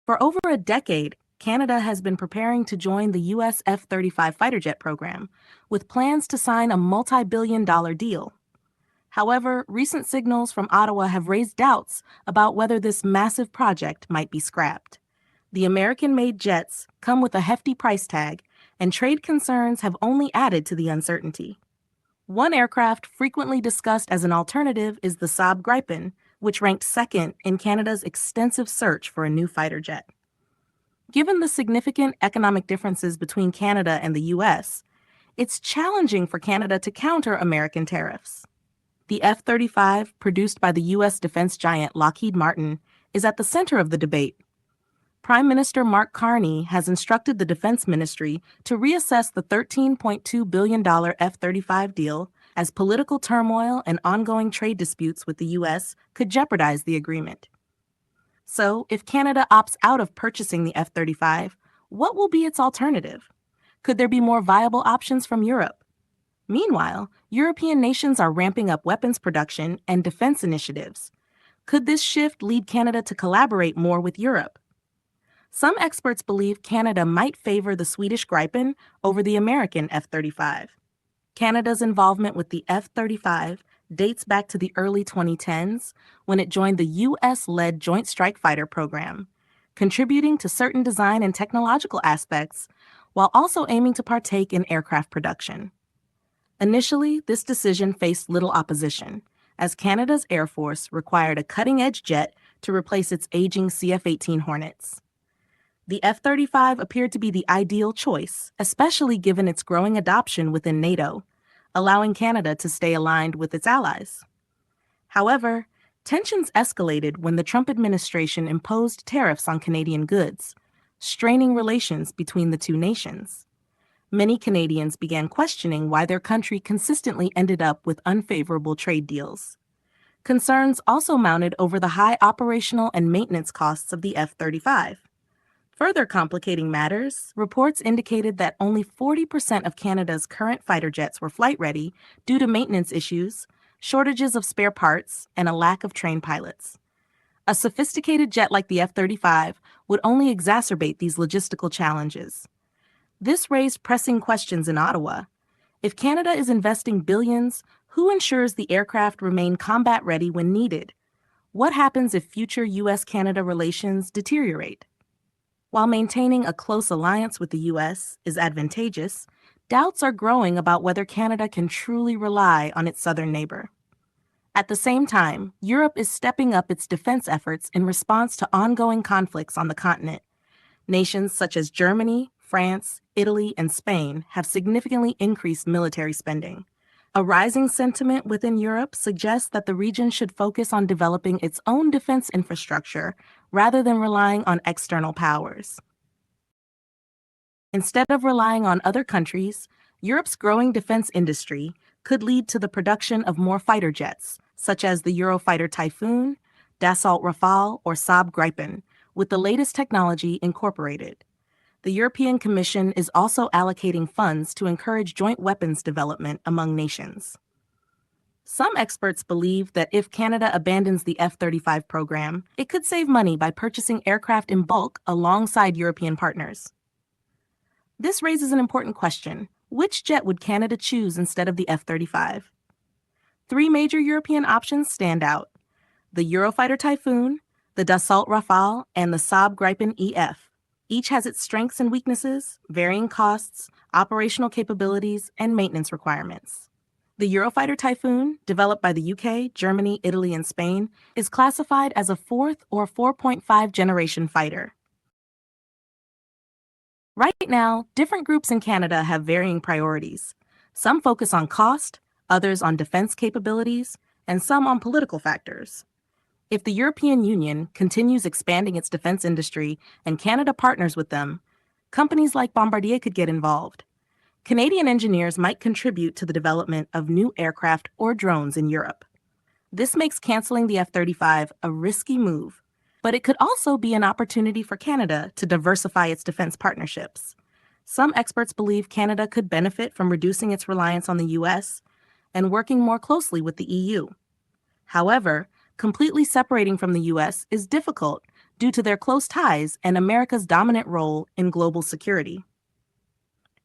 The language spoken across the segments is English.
For over a decade, Canada has been preparing to join the U.S. F-35 fighter jet program, with plans to sign a multi-billion-dollar deal. However, recent signals from Ottawa have raised doubts about whether this massive project might be scrapped. The American-made jets come with a hefty price tag, and trade concerns have only added to the uncertainty. One aircraft frequently discussed as an alternative is the Saab Gripin, which ranked second in Canada's extensive search for a new fighter jet. Given the significant economic differences between Canada and the U.S., it's challenging for Canada to counter American tariffs. The F-35, produced by the U.S. defense giant Lockheed Martin, is at the center of the debate. Prime Minister Mark Carney has instructed the Defense Ministry to reassess the $13.2 billion F-35 deal as political turmoil and ongoing trade disputes with the U.S. could jeopardize the agreement. So, if Canada opts out of purchasing the F-35, what will be its alternative? Could there be more viable options from Europe? Meanwhile, European nations are ramping up weapons production and defense initiatives. Could this shift lead Canada to collaborate more with Europe? Some experts believe Canada might favor the Swedish Gripin over the American F-35. Canada's involvement with the F-35 dates back to the early 2010s when it joined the U.S.-led Joint Strike Fighter program, contributing to certain design and technological aspects while also aiming to partake in aircraft production. Initially, this decision faced little opposition, as Canada's Air Force required a cutting-edge jet to replace its aging CF-18 Hornets. The F-35 appeared to be the ideal choice, especially given its growing adoption within NATO, allowing Canada to stay aligned with its allies. However, tensions escalated when the Trump administration imposed tariffs on Canadian goods, straining relations between the two nations. Many Canadians began questioning why their country consistently ended up with unfavorable trade deals. Concerns also mounted over the high operational and maintenance costs of the F-35. Further complicating matters, reports indicated that only 40% of Canada's current fighter jets were flight-ready due to maintenance issues, shortages of spare parts, and a lack of trained pilots. A sophisticated jet like the F-35 would only exacerbate these logistical challenges. This raised pressing questions in Ottawa. If Canada is investing billions, who ensures the aircraft remain combat-ready when needed? What happens if future U.S.-Canada relations deteriorate? While maintaining a close alliance with the U.S. is advantageous, doubts are growing about whether Canada can truly rely on its southern neighbor. At the same time, Europe is stepping up its defense efforts in response to ongoing conflicts on the continent. Nations such as Germany, France, Italy, and Spain have significantly increased military spending. A rising sentiment within Europe suggests that the region should focus on developing its own defense infrastructure rather than relying on external powers. Instead of relying on other countries, Europe's growing defense industry could lead to the production of more fighter jets, such as the Eurofighter Typhoon, Dassault Rafale, or Saab Gripin, with the latest technology incorporated. The European Commission is also allocating funds to encourage joint weapons development among nations. Some experts believe that if Canada abandons the F-35 program, it could save money by purchasing aircraft in bulk alongside European partners. This raises an important question. Which jet would Canada choose instead of the F-35? Three major European options stand out: the Eurofighter Typhoon, the Dassault Rafale, and the Saab Gripin EF. Each has its strengths and weaknesses, varying costs, operational capabilities, and maintenance requirements. The Eurofighter Typhoon, developed by the UK, Germany, Italy, and Spain, is classified as a 4th or 4.5 generation fighter. Right now, different groups in Canada have varying priorities. Some focus on cost, others on defense capabilities, and some on political factors. If the European Union continues expanding its defense industry and Canada partners with them, companies like Bombardier could get involved. Canadian engineers might contribute to the development of new aircraft or drones in Europe. This makes canceling the F-35 a risky move, but it could also be an opportunity for Canada to diversify its defense partnerships. Some experts believe Canada could benefit from reducing its reliance on the U.S. and working more closely with the EU. However, completely separating from the U.S. is difficult due to their close ties and America's dominant role in global security.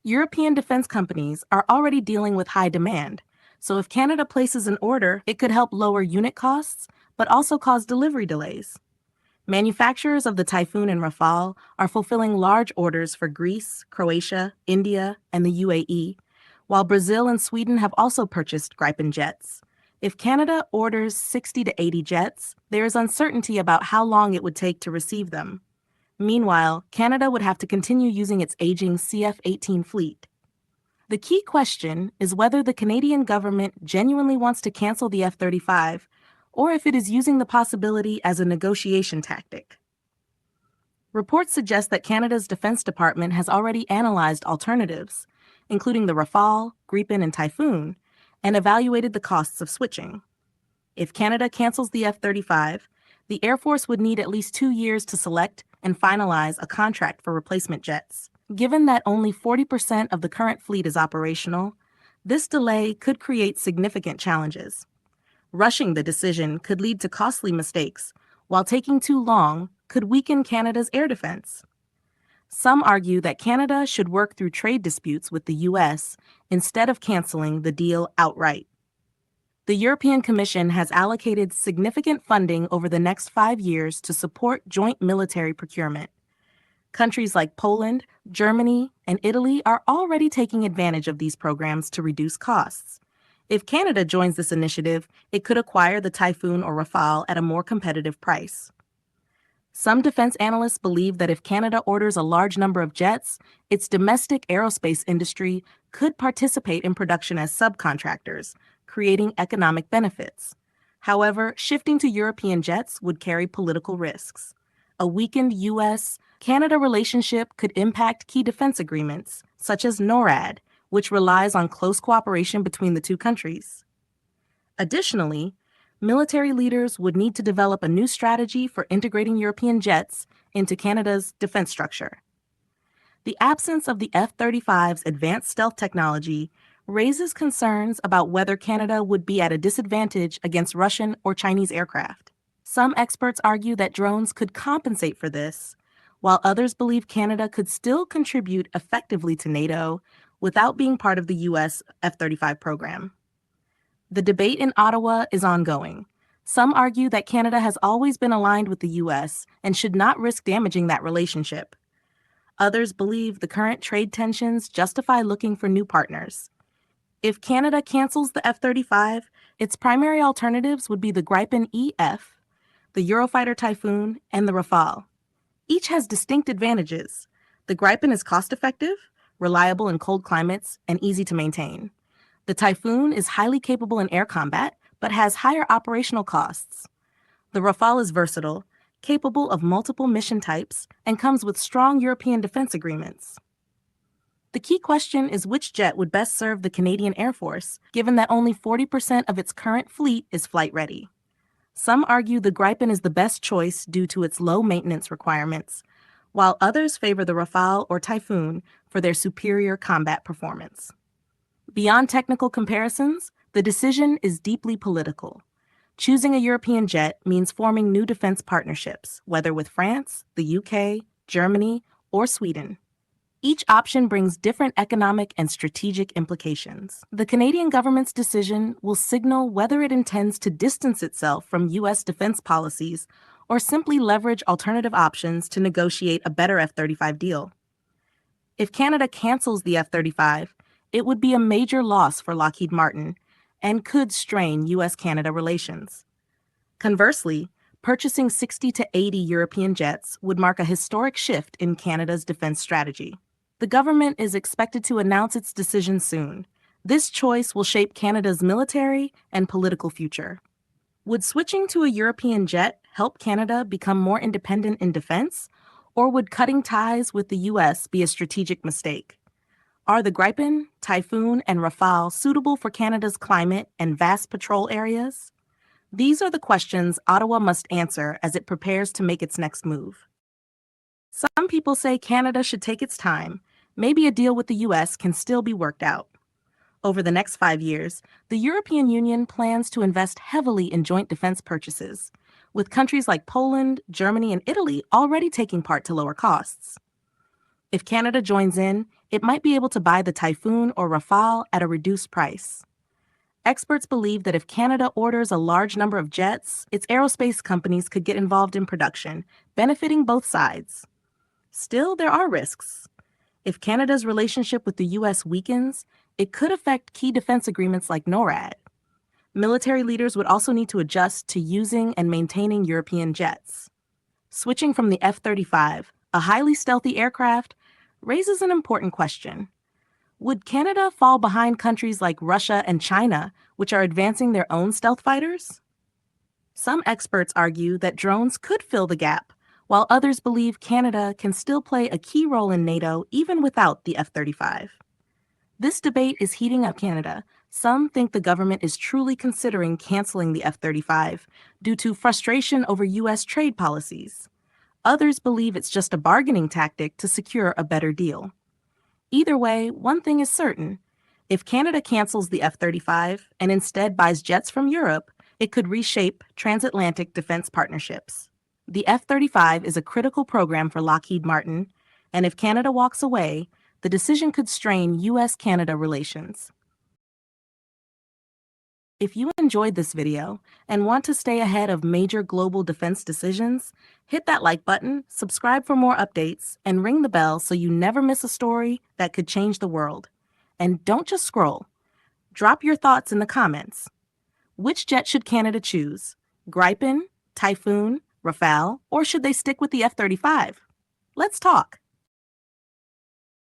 European defense companies are already dealing with high demand, so if Canada places an order, it could help lower unit costs, but also cause delivery delays. Manufacturers of the Typhoon and Rafale are fulfilling large orders for Greece, Croatia, India, and the UAE, while Brazil and Sweden have also purchased Gripin jets. If Canada orders 60 to 80 jets, there is uncertainty about how long it would take to receive them. Meanwhile, Canada would have to continue using its aging CF-18 fleet. The key question is whether the Canadian government genuinely wants to cancel the F-35 or if it is using the possibility as a negotiation tactic. Reports suggest that Canada's Defense Department has already analyzed alternatives, including the Rafale, Gripin, and Typhoon, and evaluated the costs of switching. If Canada cancels the F-35, the Air Force would need at least 2 years to select and finalize a contract for replacement jets. Given that only 40% of the current fleet is operational, this delay could create significant challenges. Rushing the decision could lead to costly mistakes, while taking too long could weaken Canada's air defense. Some argue that Canada should work through trade disputes with the U.S. instead of canceling the deal outright. The European Commission has allocated significant funding over the next 5 years to support joint military procurement. Countries like Poland, Germany, and Italy are already taking advantage of these programs to reduce costs. If Canada joins this initiative, it could acquire the Typhoon or Rafale at a more competitive price. Some defense analysts believe that if Canada orders a large number of jets, its domestic aerospace industry could participate in production as subcontractors, creating economic benefits. However, shifting to European jets would carry political risks. A weakened U.S.-Canada relationship could impact key defense agreements, such as NORAD, which relies on close cooperation between the two countries. Additionally, military leaders would need to develop a new strategy for integrating European jets into Canada's defense structure. The absence of the F-35's advanced stealth technology raises concerns about whether Canada would be at a disadvantage against Russian or Chinese aircraft. Some experts argue that drones could compensate for this, while others believe Canada could still contribute effectively to NATO without being part of the U.S. F-35 program. The debate in Ottawa is ongoing. Some argue that Canada has always been aligned with the U.S. and should not risk damaging that relationship. Others believe the current trade tensions justify looking for new partners. If Canada cancels the F-35, its primary alternatives would be the Gripin EF, the Eurofighter Typhoon, and the Rafale. Each has distinct advantages. The Gripin is cost-effective, reliable in cold climates, and easy to maintain. The Typhoon is highly capable in air combat, but has higher operational costs. The Rafale is versatile, capable of multiple mission types, and comes with strong European defense agreements. The key question is which jet would best serve the Canadian Air Force, given that only 40% of its current fleet is flight-ready. Some argue the Gripin is the best choice due to its low maintenance requirements, while others favor the Rafale or Typhoon for their superior combat performance. Beyond technical comparisons, the decision is deeply political. Choosing a European jet means forming new defense partnerships, whether with France, the UK, Germany, or Sweden. Each option brings different economic and strategic implications. The Canadian government's decision will signal whether it intends to distance itself from U.S. defense policies or simply leverage alternative options to negotiate a better F-35 deal. If Canada cancels the F-35, it would be a major loss for Lockheed Martin and could strain U.S.-Canada relations. Conversely, purchasing 60 to 80 European jets would mark a historic shift in Canada's defense strategy. The government is expected to announce its decision soon. This choice will shape Canada's military and political future. Would switching to a European jet help Canada become more independent in defense, or would cutting ties with the U.S. be a strategic mistake? Are the Gripin, Typhoon, and Rafale suitable for Canada's climate and vast patrol areas? These are the questions Ottawa must answer as it prepares to make its next move. Some people say Canada should take its time. Maybe a deal with the U.S. can still be worked out. Over the next 5 years, the European Union plans to invest heavily in joint defense purchases, with countries like Poland, Germany, and Italy already taking part to lower costs. If Canada joins in, it might be able to buy the Typhoon or Rafale at a reduced price. Experts believe that if Canada orders a large number of jets, its aerospace companies could get involved in production, benefiting both sides. Still, there are risks. If Canada's relationship with the U.S. weakens, it could affect key defense agreements like NORAD. Military leaders would also need to adjust to using and maintaining European jets. Switching from the F-35, a highly stealthy aircraft, raises an important question. Would Canada fall behind countries like Russia and China, which are advancing their own stealth fighters? Some experts argue that drones could fill the gap, while others believe Canada can still play a key role in NATO even without the F-35. This debate is heating up Canada. Some think the government is truly considering canceling the F-35 due to frustration over U.S. trade policies. Others believe it's just a bargaining tactic to secure a better deal. Either way, one thing is certain. If Canada cancels the F-35 and instead buys jets from Europe, it could reshape transatlantic defense partnerships. The F-35 is a critical program for Lockheed Martin, and if Canada walks away, the decision could strain U.S.-Canada relations. If you enjoyed this video and want to stay ahead of major global defense decisions, hit that like button, subscribe for more updates, and ring the bell so you never miss a story that could change the world. And don't just scroll. Drop your thoughts in the comments. Which jet should Canada choose? Gripin, Typhoon, Rafale, or should they stick with the F-35? Let's talk.